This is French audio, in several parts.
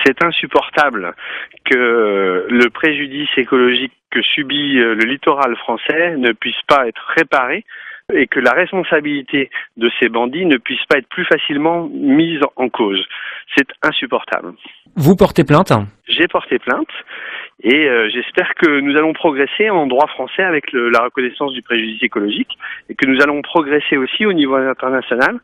C'est insupportable que le préjudice écologique que subit le littoral français ne puisse pas être réparé et que la responsabilité de ces bandits ne puisse pas être plus facilement mise en cause. C'est insupportable. Vous portez plainte? J'ai porté plainte et j'espère que nous allons progresser en droit français avec la reconnaissance du préjudice écologique et que nous allons progresser aussi au niveau international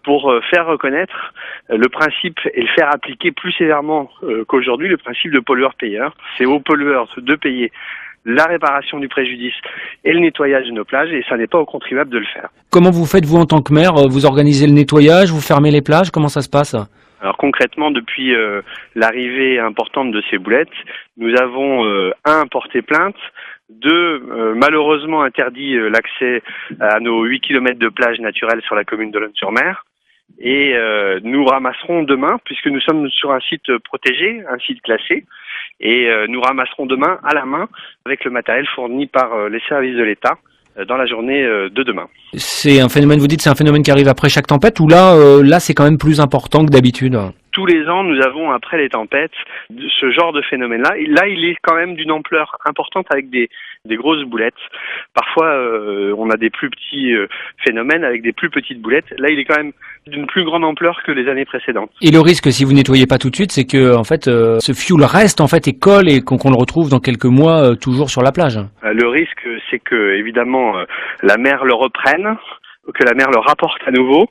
pour faire reconnaître le principe et le faire appliquer plus sévèrement qu'aujourd'hui le principe de pollueur-payeur. C'est aux pollueurs de payer la réparation du préjudice et le nettoyage de nos plages, et ça n'est pas aux contribuables de le faire. Comment vous faites, vous, en tant que maire? Vous organisez le nettoyage, vous fermez les plages, comment ça se passe? Alors concrètement, depuis l'arrivée importante de ces boulettes, nous avons porté plainte, malheureusement interdit l'accès à nos 8 km de plage naturelle sur la commune d'Olonne-sur-Mer, et nous ramasserons demain, puisque nous sommes sur un site protégé, un site classé, et nous ramasserons demain à la main avec le matériel fourni par les services de l'État dans la journée de demain. C'est un phénomène, vous dites, c'est un phénomène qui arrive après chaque tempête, ou là c'est quand même plus important que d'habitude? Tous les ans, nous avons, après les tempêtes, ce genre de phénomène-là. Et là, il est quand même d'une ampleur importante avec des grosses boulettes. Parfois, on a des plus petits phénomènes avec des plus petites boulettes. Là, il est quand même d'une plus grande ampleur que les années précédentes. Et le risque, si vous nettoyez pas tout de suite, c'est que en fait, ce fioul reste en fait et colle et qu'on le retrouve dans quelques mois toujours sur la plage. Le risque, c'est que évidemment la mer le reprenne, que la mer le rapporte à nouveau,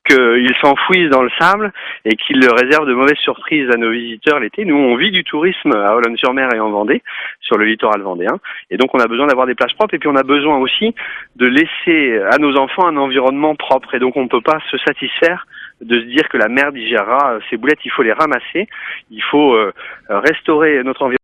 qu'il s'enfouisse dans le sable et qu'il réserve de mauvaises surprises à nos visiteurs l'été. Nous, on vit du tourisme à Olonne-sur-Mer et en Vendée, sur le littoral vendéen, et donc on a besoin d'avoir des plages propres, et puis on a besoin aussi de laisser à nos enfants un environnement propre, et donc on ne peut pas se satisfaire de se dire que la mer digérera ces boulettes. Il faut les ramasser, il faut restaurer notre environnement.